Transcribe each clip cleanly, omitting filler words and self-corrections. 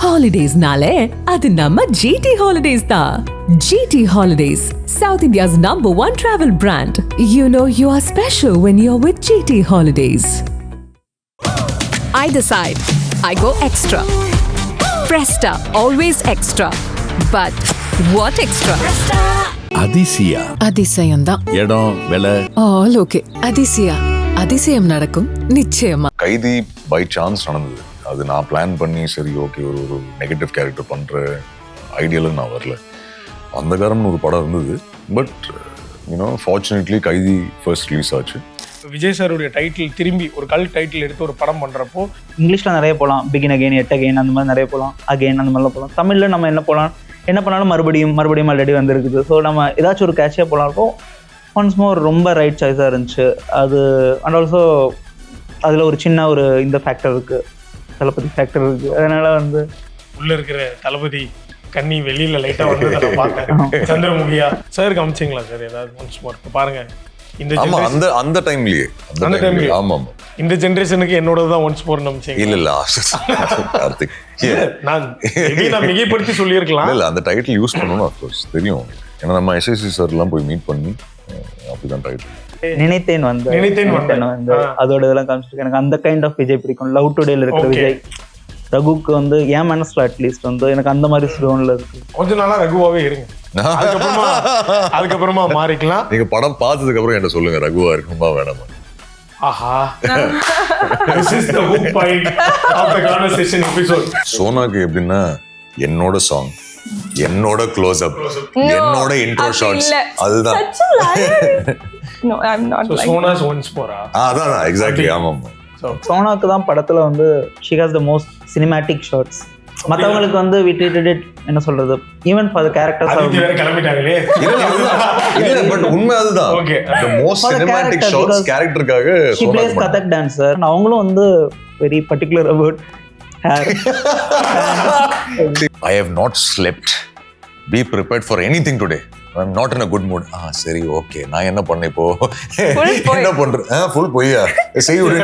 Holidays-nale, adu namma GT Holidays da. GT Holidays, South India's #1 travel brand. You know you are special when you're with GT Holidays. I decide. I go extra. Presta, always extra. But what extra? Athisaya அதிசயம்தான். இடம் விலை all okay. அதிசயம் நடக்கும் நிச்சயமா. கைதி by chance நடந்தது. அது நான் பிளான் பண்ணி சரி ஓகே ஒரு நெகட்டிவ் கேரக்டர் பண்ற ஐடியால நான் வரல. அந்த காரணம் ஒரு படம் இருந்தது. பட் ஃபார்ச்சுனேட்லி கைதி ஃபர்ஸ்ட் ரிலீஸ் ஆச்சு. விஜய் சாருடைய டைட்டில் திரும்பி ஒரு கல் டைட்டில் எடுத்து ஒரு படம் பண்றப்போ இங்கிலீஷ்ல நிறைய போகலாம், பிகின் அகைன், எட் அகைன், அந்த மாதிரி நிறைய போகலாம், அகைன் அந்த மாதிரிலாம் போகலாம். தமிழ்ல நம்ம என்ன பண்ணாலும் மறுபடியும் ஆல்ரெடி வந்துருக்குது. ஸோ நம்ம ஏதாச்சும் ஒரு கேட்சியாக போகலாம். ஒன்ஸ் மோர் ரொம்ப ரைட் சாய்ஸாக இருந்துச்சு அது. அண்ட் ஆல்சோ அதில் ஒரு சின்ன ஒரு இந்த ஃபேக்டர் இருக்குது, தளபதி ஃபேக்டர் இருக்குது. அதனால உள்ள இருக்கிற தளபதி கண்ணி வெளியில லைட்டா வந்து பார்த்தேன். சந்திரமுகியா சார் காமிச்சிங்களா சார் ஏதாவது ஒன்ஸ் மோர் பாருங்க. அந்த டைம்லயே ஆமா இந்த ஜெனரேஷனுக்கு என்னோட தான் ஒன்ஸ் மோர் நம்பிச்சீங்க? இல்ல கார்த்திக் நான் மிகைப்படுத்தி சொல்லியிருக்கலாம். இல்ல அந்த டைட்டில் யூஸ் பண்ணணும் அஃப்கோர்ஸ் தெரியும். ஏன்னா நம்ம எஸ்எஸ்சி சார் எல்லாம் போய் மீட் பண்ணி அப்படிதான் டைட்டில் நினைத்தேன் அதோட இதெல்லாம் காமிச்சிருக்கு. எனக்கு அந்த கைண்ட் ஆஃப் விஜய் பிடிக்கும். லவ் டுடேல இருக்கிற விஜய். ரகுக்கு என் மனசுல அட்லீஸ்ட் எனக்கு அந்த மாதிரி ஸ்டோன்ல இருக்கு. கொஞ்ச நாளா ரகுவாவே இருங்க, அதுக்கப்புறமா மாறிக்கலாம். நீங்க படம் பார்த்ததுக்கு அப்புறம் என்ன சொல்லுங்க, ரகுவா இருக்குமா வேணாமா? ஆஹா, this is the hook point of the conversation episode. சோனாக்கு எப்படின்னா என்னோட சாங், என்னோட க்ளோஸ் அப், என்னோட இன்ட்ரோ ஷாட்ஸ், அதுதான். No, I'm not so like Sona's once more. அதான் எக்ஸாக்ட்லி. ஆமா சோனாக்கு தான் படத்துல she has the most cinematic shots. மத்தவங்களுக்கு we treated it என்ன சொல்றது, even for the characters அது வேற கிளம்பிட்டாங்களே. இல்ல பட் உண்மை அதுதான். Okay, the most cinematic shots கேரக்டருக்காக she plays Kathak dancer. அவங்களும் very particular about hair. I have not slept. Be prepared for anything today. I'm not in a good mood. சரி okay, நான் என்ன பண்ண இப்போ, என்ன பண்றேன், ஃபுல் பொய்யா செய் விடு.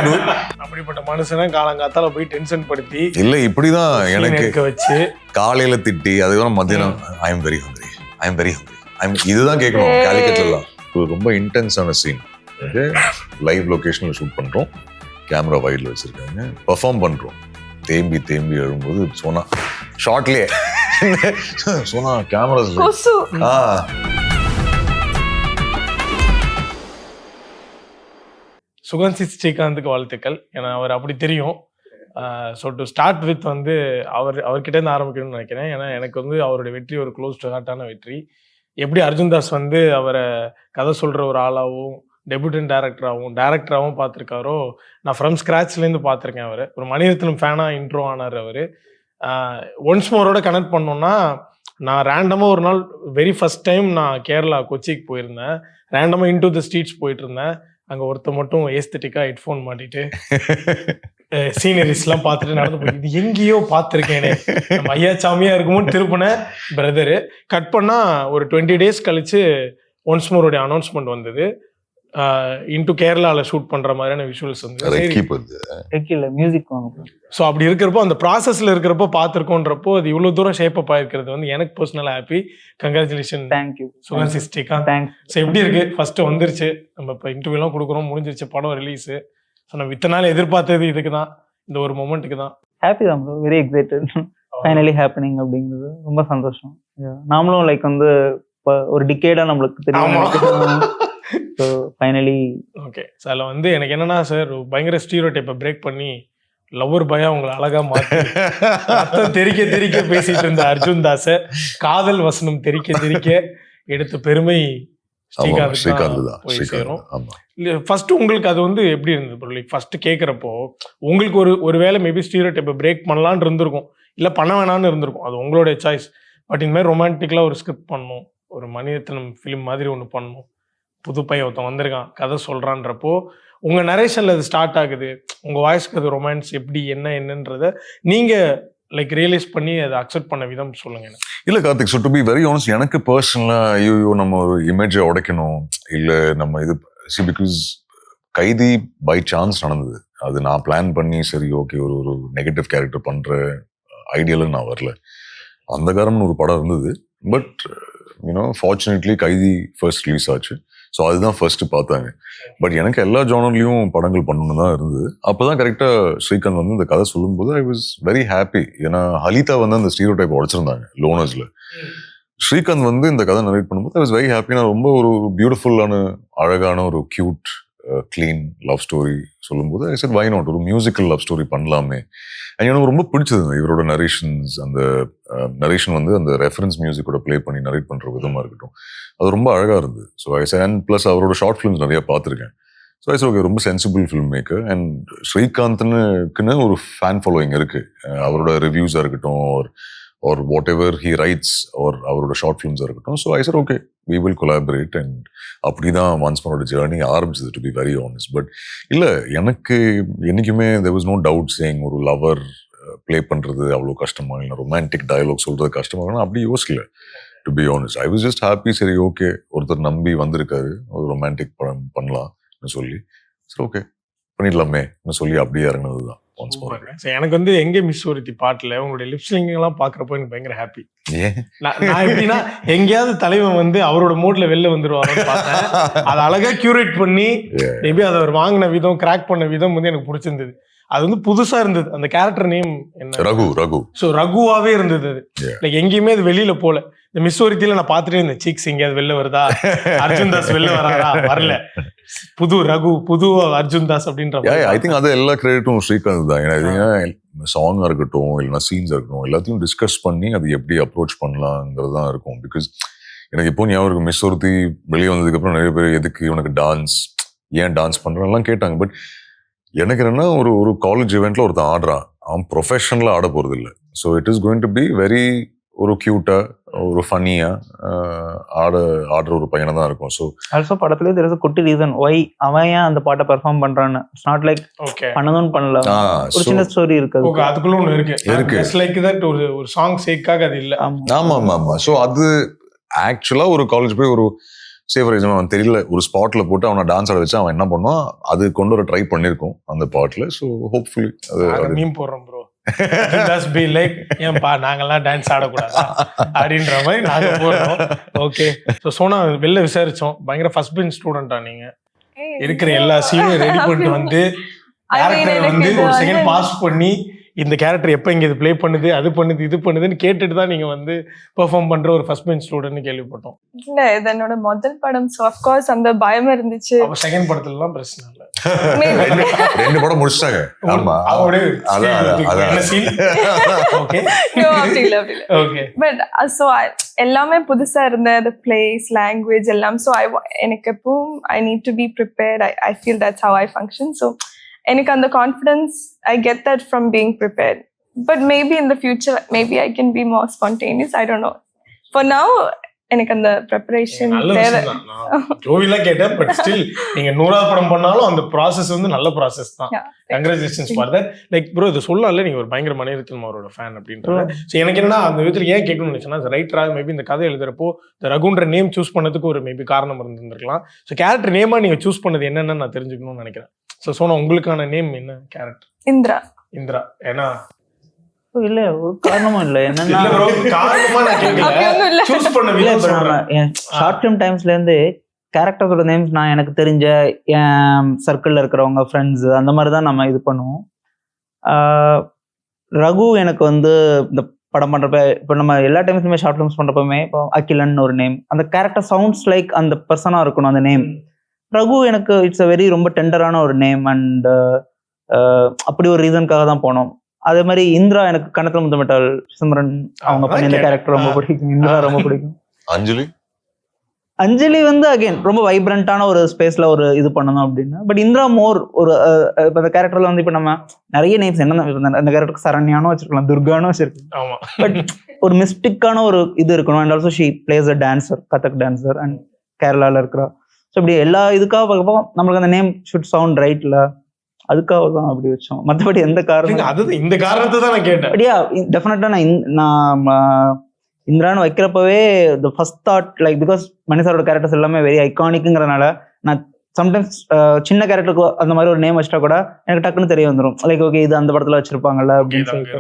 அப்படிப்பட்ட மனுஷனா காலங்காத்தால போய் டென்ஷன் படுத்தி இல்ல இப்படிதான் எனக்கு வச்சு காலையில திட்டி அதுக்கப்புறம் மத்தியானம் ஐ எம் வெரி ஹங்கிரி இதுதான் கேட்கணும். காலிக்கட்லாம் ரொம்ப இன்டென்ஸான சீன். லைவ் லொகேஷன்ல ஷூட் பண்றோம், கேமரா வைட்ல வச்சிருக்காங்க, பெர்ஃபார்ம் பண்றோம். தேம்பி எழும்போது சோனா ஷார்ட்லயே சோனா கேமரா சுகந்தி ஸ்ரீகாந்துக்கு வாழ்த்துக்கள். ஏன்னா அவர் அப்படி தெரியும். ஸோ டு ஸ்டார்ட் வித் அவர்கிட்ட இருந்து ஆரம்பிக்கணும்னு நினைக்கிறேன். ஏன்னா எனக்கு அவருடைய வெற்றி ஒரு க்ளோஸ் டு ஹார்ட்டான வெற்றி. எப்படி அர்ஜுன் தாஸ் அவரை கதை சொல்ற ஒரு ஆளாகவும் டெபியூட்டன் டேரக்டராகவும் பார்த்துருக்காரோ, நான் ஃப்ரம் ஸ்க்ராட்ச்லேருந்து பார்த்துருக்கேன். அவர் ஒரு மணிரத்னம் ஃபேனாக இன்ட்ரோ ஆனார். அவர் ஒன்ஸ் மோரோட கனெக்ட் பண்ணோன்னா, நான் ரேண்டமாக ஒரு நாள் வெரி ஃபர்ஸ்ட் டைம் நான் கேரளா கொச்சிக்கு போயிருந்தேன். ரேண்டமாக இன்டூ த ஸ்ட்ரீட்ஸ் போயிட்டு இருந்தேன். அங்கே ஒருத்தர் மட்டும் ஏஸ்தட்டிக்காக ஹெட்ஃபோன் மாட்டிட்டு சீனரிஸ்லாம் பார்த்துட்டு நடந்து போய் இது எங்கேயோ பார்த்துருக்கேனே, நம்ம ஐயா சாமியாக இருக்குமோன்னு திருப்பினேன். பிரதரு கட் பண்ணால் ஒரு 20 days கழிச்சு ஒன்ஸ் மோரோடைய அனௌன்ஸ்மெண்ட் வந்தது. இன்டு கேரளாவில் ஷூட் பண்ற மாதிரியான விஷுவல்ஸ் மியூசிக். ஸோ அப்படி இருக்கிறப்போ, அந்த ப்ராசஸ்ல இருக்கிறப்போ பார்த்துருக்கோன்றப்போ அது இவ்வளோ தூரம் ஷேப் அப் ஆயிருக்கிறது எனக்கு பர்சனலாக happy. Congratulation. Thank you Suganthi Srikanth. So எப்படி இருக்கு? ஃபர்ஸ்ட் வந்துருச்சு, நம்ம இப்போ இன்டர்வியூலாம் கொடுக்குறோம், முடிஞ்சிருச்சு, படம் ரிலீஸு. ஸோ நம்ம இத்தனை நாள் எதிர்பார்த்தது இதுக்கு தான், இந்த ஒரு மொமெண்ட்டுக்கு தான். ஹாப்பி தான் bro, very excited. Finally happening அப்படிங்கிறது ரொம்ப சந்தோஷம். நாமளும் ஒரு டிகேடா நம்மளுக்கு தெரியும். So finally okay. So அதுல எனக்கு என்னன்னா சார், பயங்கர ஸ்டீரியோடைப்பை பிரேக் பண்ணி லவ்வர் பாயா உங்களை அழகா மாத்தி தெரிக்க பேசிட்டு இருந்த அர்ஜுன் தாஸ காதல் வசனம் தெரிக்க எடுத்த பெருமை ஸ்ரீகாந்த் தான் போய் சேரும். ஃபர்ஸ்ட் உங்களுக்கு அது எப்படி இருந்தது? ஃபர்ஸ்ட் கேட்கறப்போ உங்களுக்கு ஒரு வேளை மேபி ஸ்டீரியோடைப்பை பிரேக் பண்ணலான்னு இருந்திருக்கும், இல்ல பண்ண வேணான்னு இருந்திருக்கும், அது உங்களுடைய சாய்ஸ். பட் இந்த மாதிரி ரொமான்டிக்கலா ஒரு ஸ்கிரிப்ட் பண்ணணும், ஒரு மணிரத்னம் ஃபிலிம் மாதிரி ஒன்று பண்ணணும், புது பையன் ஒருத்தன் வந்திருக்கான் கதை சொல்றான்றப்போ உங்க நரேஷன்ல அது ஸ்டார்ட் ஆகுது. உங்க வாய்ஸ்க்கு அது ரொமான்ஸ் எப்படி என்னன்றத நீங்க ரியலைஸ் பண்ணி அதை அக்செப்ட் பண்ண விதம் சொல்லுங்க. இல்ல Karthik, so to be very honest, எனக்கு பர்சனலா ஐயோ நம்ம ஒரு இமேஜை உடைக்கணும், இல்ல நம்ம இது பிகாஸ் கைதி பை சான்ஸ் நடந்தது. அது நான் பிளான் பண்ணி சரி ஓகே ஒரு நெகட்டிவ் கேரக்டர் பண்ற ஐடியாவில் நான் வரல. அந்த காரணம்னு ஒரு படம் இருந்தது. பட் ஃபார்ச்சுனேட்லி கைதி ஃபர்ஸ்ட் ரிலீஸ் ஆச்சு. ஸோ அதுதான் ஃபர்ஸ்ட் பார்த்தாங்க. பட் எனக்கு எல்லா ஜானர்லையும் படங்கள் பண்ணணும்னு தான் இருந்தது. அப்போதான் கரெக்டாக ஸ்ரீகாந்த் வந்து இந்த கதை சொல்லும்போது ஐ வாஸ் வெரி ஹாப்பி. ஏன்னா ஹலிதா வந்து அந்த ஸ்டீரியோ டைப் உடைச்சிருந்தாங்க லோனர்ஸில். ஸ்ரீகாந்த் வந்து இந்த கதை நரேட் பண்ணும்போது ஐ வாஸ் வெரி ஹாப்பி. நான் ரொம்ப ஒரு பியூட்டிஃபுல்லான அழகான ஒரு கியூட் க்ளீன் லவ் ஸ்டோரி சொல்லும்போது ஐ செட் வை நாட், ஒரு மியூசிக்கல் லவ் ஸ்டோரி பண்ணலாமே. அண்ட் எனக்கு ரொம்ப பிடிச்சது இவரோட நரேஷன்ஸ். அந்த நரேஷன் வந்து அந்த ரெஃபரன்ஸ் மியூசிக்கோட ப்ளே பண்ணி நரேட் பண்ணுற விதமாக இருக்கட்டும், அது ரொம்ப அழகாக இருந்தது. So I set, and plus அவரோட ஷார்ட் ஃபிலிம்ஸ் நிறையா பார்த்துருக்கேன். ஸோ ஐ செட் ஓகே, ரொம்ப சென்சிபிள் ஃபில்ம் மேக்கர். அண்ட் ஸ்ரீகாந்த்னுக்குன்னு ஒரு ஃபேன் ஃபாலோயிங் இருக்குது. அவரோட ரிவ்யூஸாக இருக்கட்டும் or whatever he writes or அவரோட ஷார்ட் ஃபிலிம்ஸாக இருக்கட்டும். So I set okay, we will collaborate. and அப்படி தான் ஒன்ஸ் மோரோட ஜேர்னி ஆரம்பிச்சது, to be very honest. But இல்லை, எனக்கு என்றைக்குமே there was no doubt saying ஒரு லவர் ப்ளே பண்ணுறது அவ்வளோ கஷ்டமா, இல்லை ரொமான்டிக் டயலாக் சொல்கிறது கஷ்டமாக அப்படி யோசிக்கல, to be honest. I was just happy. சரி ஓகே, ஒருத்தர் நம்பி வந்திருக்காரு, ஒரு ரொமான்டிக் படம் பண்ணலாம்னு சொல்லி சரி ஓகே பண்ணிடலாமே சொல்லி அப்படியே இறங்கினது தான். எனக்கு வந்து எங்கே மிஸ் ஒருத்தி பாட்டுல உங்களுடைய லிப்ஸ்லிங் எல்லாம் பாக்குறப்போ எனக்கு பயங்கர ஹாப்பி. நான் எப்படின்னா எங்கேயாவது தலைவன் வந்து அவரோட மூட்ல வெளில வந்துருவாருன்னு பார்த்தேன். அதை அழகா கியூரேட் பண்ணி மேபி அதை அவர் வாங்கின விதம், கிராக் பண்ண விதம் வந்து எனக்கு பிடிச்சிருந்தது. அது வந்து புதுசா இருந்தது. அந்த கேரக்டர் நேம் என்ன? ரகு. ஸோ ரகுவாவே இருந்தது. அது லைக் எங்கேயுமே அது வெளியில போல. இந்த மிஸ் ஒருத்தியில நான் பார்த்துட்டே இருந்தேன், சீக்ஸ் எங்கேயாவது வெளில வருதா, அர்ஜுன் தாஸ் வெளில வராரா, வரல, புது ரகு, புது அர்ஜுன் தாஸ் அப்படின்ற. ஐ திங்க் அது எல்லா கிரெடிட்டும் ஸ்ரீகாந்த் தான். ஏன்னா சாங்கா இருக்கட்டும், இல்லைன்னா சீன்ஸா இருக்கட்டும், எல்லாத்தையும் டிஸ்கஸ் பண்ணி அது எப்படி அப்ரோச் பண்ணலாங்கிறது தான் இருக்கும். பிகாஸ் எனக்கு இப்போ ஞாபகம் இருக்கு, மிஸ் ஒருத்தி வெளியே வந்ததுக்கு அப்புறம் நிறைய பேர் எதுக்கு இவனுக்கு டான்ஸ், ஏன் டான்ஸ் பண்றான்லாம் கேட்டாங்க. பட் எனக்கு என்னன்னா, ஒரு காலேஜ் இவெண்ட்ல ஒருத்தன் ஆடுறான், அவன் ப்ரொஃபஷனலா ஆட போறது இல்லை. So it is going to be very ஒரு கியூட்டா, ஒரு ஃபன்னியா ஆடுற ஒரு பையனை தான் இருக்கும். ஸோ ஆல்சோ படத்துலேயே தெர் இஸ் a குட்டி ரீசன் ஒய் அவன் ஏன் அந்த பாட்டை பெர்ஃபார்ம் பண்றான்னு. இட்ஸ் நாட் லைக் பண்ணதும் பண்ணல, ஒரு சின்ன ஸ்டோரி இருக்கு, அதுக்குள்ள ஒன்று இருக்கு. இட்ஸ் லைக் தட் ஒரு சாங் சேக்காக அது இல்லை. ஆமா. ஸோ அது ஆக்சுவலா ஒரு காலேஜ் போய் ஒரு சேஃபர் அவன் தெரியல, ஒரு ஸ்பாட்ல போட்டு அவனை டான்ஸ் ஆட வச்சு அவன் என்ன பண்ணுவான், அது கொண்டு வர ட்ரை பண்ணிருக்கோம் அந்த பாட்ல. ஸோ ஹோப்ஃபுல்லி அது மீம் போடுறோம் ப்ரோ. பி லைக் ஏன்பா நாங்கெல்லாம் டான்ஸ் ஆடக்கூடாது அப்படின்ற மாதிரி நாங்க போடுறோம். ஓகே, ஸோ சோனா வெளில விசாரிச்சோம், பயங்கர ஃபர்ஸ்ட் பெஞ்ச் ஸ்டூடெண்டா நீங்க. இருக்கிற எல்லா சீனையும் ரெடி பண்ணிட்டு வந்து கேரக்டர் வந்து ஒரு செகண்ட் பாஸ் பண்ணி இந்த கேரக்டர் எப்போ இங்கே இது ப்ளே பண்ணுது, அது பண்ணுது, இது பண்ணுதுன்னு கேட்டுட்டு தான் நீங்கள் வந்து பெர்ஃபார்ம் பண்ணுற ஒரு ஃபர்ஸ்ட் பெஞ்ச் ஸ்டூடெண்ட்னு கேள்விப்பட்டோம். இல்லை, இது என்னோட முதல் படம். ஸோ அஃப்கோர்ஸ் அந்த பயம் இருந்துச்சு. செகண்ட் படத்துலலாம் பிரச்சனை இல்லை, ரெண்டு படம் முடிச்சிட்டாங்க. பட் ஸோ எல்லாமே புதுசா இருந்த அந்த பிளேஸ், லாங்குவேஜ் எல்லாம். ஸோ எனக்கு எப்பவும் I need to be prepared. I feel that's how I function. So எனக்கு அந்த confidence, I get that from being prepared. But maybe in the future maybe I can be more spontaneous. I don't know. For now எனக்கு அந்த preparation தேவை. ஜோவிலாம் கேட்டேன், but still நீங்க 100வது படம் பண்ணாலும் அந்த ப்ராசஸ் வந்து நல்ல ப்ராசஸ் தான். Congratulations for that. Like bro, இது சொல்லலாம்ல, நீங்க ஒரு பயங்கர மணிரத்னம் அவரோட ஃபேன் அப்படின்றது. ஸோ எனக்கு என்னன்னா அந்த விதத்தில் ஏன் கேட்கணும்னு நினைச்சேன்னா, ரைட்டராக மேபி இந்த கதை எழுதுறப்போ இந்த ரகுன்ற நேம் சூஸ் பண்ணதுக்கு ஒரு மேபி காரணம் இருந்திருக்கலாம். ஸோ கேரக்டர் நேமா நீங்க சூஸ் பண்ணது என்னன்னு நான் தெரிஞ்சுக்கணும்னு நினைக்கிறேன். ஸோ சோனா, உங்களுக்கான நேம் என்ன கேரக்டர்? இந்திரா. ஏன்னா இல்ல ஒரு காரணமும் இல்ல, என்னன்னா ஷார்ட் ஃபிலிம் டைம்ஸ்ல இருந்து கேரக்டர்ஸோட நேம்ஸ் நான் எனக்கு தெரிஞ்ச என் சர்க்கிள்ல இருக்கிறவங்க, ஃப்ரெண்ட்ஸ், அந்த மாதிரி தான் நம்ம இது பண்ணுவோம். ரகு எனக்கு வந்து இந்த படம் பண்றப்ப, இப்போ நம்ம எல்லா டைம்ஸ்லுமே ஷார்ட் ஃபிலிம்ஸ் பண்றப்பமே, இப்போ அகிலன் ஒரு நேம், அந்த கேரக்டர் சவுண்ட்ஸ் லைக் அந்த பர்சனா இருக்கணும் அந்த நேம். ரகு எனக்கு இட்ஸ் அ வெரி ரொம்ப டெண்டரான ஒரு நேம். அண்ட் அப்படி ஒரு ரீசனுக்காக தான் போனோம். அதே மாதிரி இந்திரா எனக்கு கணத்துல முத்தமிட்டால் சிம்ரன் அவங்க பண்ணி இந்த கேரக்டர் ரொம்ப பிடிக்கும். இந்திரா ரொம்ப பிடிக்கும். அஞ்சலி வந்து அகைன் ரொம்ப வைப்ரண்டான ஒரு ஸ்பேஸ்ல ஒரு இது பண்ணணும் அப்படின்னு. பட் இந்திரா மோர் ஒரு இப்போ அந்த கேரக்டர்ல வந்து இப்போ நம்ம நிறைய நேம்ஸ் என்ன அந்த கேரக்டருக்கு சரண்யானும் வச்சிருக்கலாம், துர்கானும் வச்சிருக்கலாம். பட் ஒரு மிஸ்டிக்கான ஒரு இது இருக்கணும். And also she place a dancer, Kathak dancer, and கேரளால இருக்கிறா. ஸோ இப்படி எல்லா இதுக்காக பார்க்கப்போ நம்மளுக்கு அந்த நேம் ஷுட் சவுண்ட் ரைட்ல, அதுக்காக தான் அப்படி வச்சோம். மற்றபடி எந்த காரணம், அது இந்த காரணத்தை தான் நான் கேட்டேன். அப்படியா? டெஃபினட்டா நான் இந்திரான்னு வைக்கிறப்பவே the first thought like, because Mani சாரோட கேரக்டர்ஸ் எல்லாமே வெரி ஐகானிக்குங்கிறனால நான் சம்டைம்ஸ் சின்ன கேரக்டருக்கு அந்த மாதிரி ஒரு நேம் வச்சிட்டா கூட எனக்கு டக்குன்னு தெரிய வந்துடும். லைக் ஓகே இது அந்த படத்துல வச்சிருப்பாங்கல்ல அப்படின்னு சொல்லிட்டு.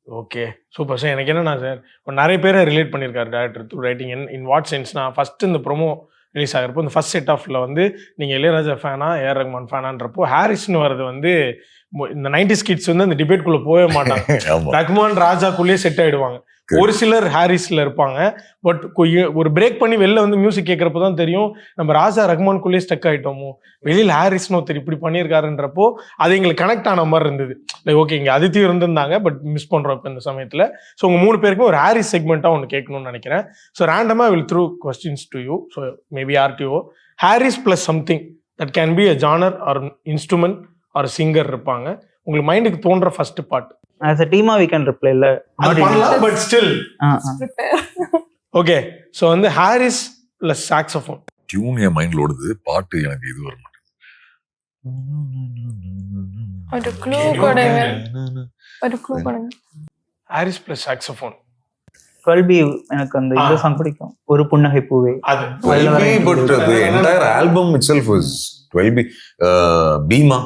Okay super sir. எனக்கு என்னன்னா சார், இப்போ நிறைய பேரை ரிலேட் பண்ணியிருக்காரு director through writing. In what சென்ஸ்னா, ஃபர்ஸ்ட் இந்த ப்ரோமோ ரிலீஸ் ஆகிறப்போ இந்த ஃபர்ஸ்ட் செட் ஆஃப்ல வந்து நீங்கள் இளையராஜா ஃபேனா ஏஆர் ரஹ்மான் ஃபேனான்றப்போ ஹாரிஸ்னு வர்றது வந்து இந்த 90s கிட்ஸ் வந்து அந்த டிபேட்குள்ளே போகவே மாட்டாங்க. ரஹ்மான் ராஜாக்குள்ளேயே செட் ஆயிடுவாங்க. ஒரு சிலர் ஹாரிஸ்ல இருப்பாங்க. பட் ஒரு பிரேக் பண்ணி வெளில வந்து மியூசிக் கேட்கறப்போ தான் தெரியும் நம்ம ராஜா ரஹ்மான்குள்ளேயே ஸ்டக் ஆயிட்டோமோ, வெளியில் ஹாரிஸ்னு ஒருத்தர் இப்படி பண்ணியிருக்காருன்றப்போ அது எங்களுக்கு கனெக்ட் ஆன மாதிரி இருந்தது. லைக் ஓகே இங்கே அதித்தி இருந்திருந்தாங்க பட் மிஸ் பண்ணுறோம் இப்போ இந்த சமயத்தில். ஸோ உங்கள் 3 பேருக்குமே ஒரு ஹாரிஸ் செக்மெண்ட்டாக ஒன்று கேட்கணும்னு நினைக்கிறேன். ஸோ ரேண்டமாக will through questions to you. So maybe ஆர்டிஓ Harris plus something that can be a genre or instrument or singer இருப்பாங்க. உங்களுக்கு மைண்டுக்கு தோன்ற first part as a team we can reply இல்ல பட் ஸ்டில் ஓகே. ஸோ வந்து Harris plus saxophone. Tune என் மைண்ட்ல ஓடுது, பாட்டு எனக்கு இது வர மாட்டேங்குது. ஒரு க்ளூ கொடுங்க, ஒரு க்ளூ கொடுங்க. Harris plus saxophone. 12B எனக்கு அந்த இந்த சாங் பிடிக்கும், ஒரு புன்னகை பூவே. அது 12B, but the entire album itself was 12B. Bheema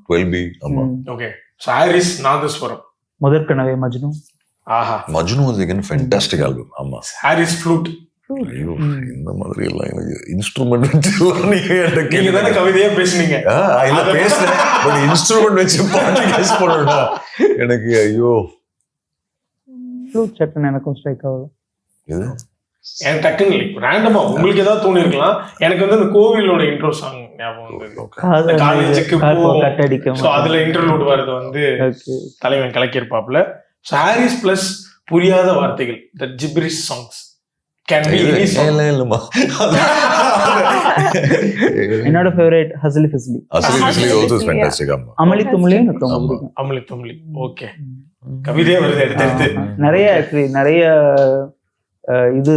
12B. ஆமா. ஓகே. ஸோ ஹாரிஸ் நாதஸ்வரம். முதற்கனவே மஜ்னு. ஆஹா, Majnu was again fantastic album. ஆமா. ஹாரிஸ் ஃப்ளூட். ஐயோ இந்த மாதிரி எல்லாம் எனக்கு இன்ஸ்ட்ருமெண்ட் வச்சு நீங்க தானே கவிதையா பேசுனீங்க. இல்ல பேசுறேன், பட் இன்ஸ்ட்ருமெண்ட் வச்சு பாட்டு கேஸ் பண்ணணும்னா எனக்கு ஐயோ. ஃப்ளூட் சட்டன் எனக்கும் ஸ்ட்ரைக் ஆகும். இது எனக்கு டக்குன்னு ரேண்டமா உங்களுக்கு ஏதாவது தோணி இருக்கலாம். எனக்கு வந்து அந்த கோவிலோட இன்ட்ரோ சாங் ஞாபகம் வந்தது. காலேஜுக்கு கட்டடிக்கும். ஸோ அதுல இன்டர்லூட் வர்றது வந்து தலைவன் கலக்கியிருப்பாப்ல. ஸோ ஹாரிஸ் பிளஸ் புரியாத வார்த்தைகள், the gibberish songs can be any song. என்னோட favourite Hasili Fisili. also is fantastic. ஆமா. அமளி தும்ளி எனக்கு ரொம்ப பிடிக்கும். அமளி தும்ளி. ஓகே, கவிதையே வருது எடுத்து. நிறைய இது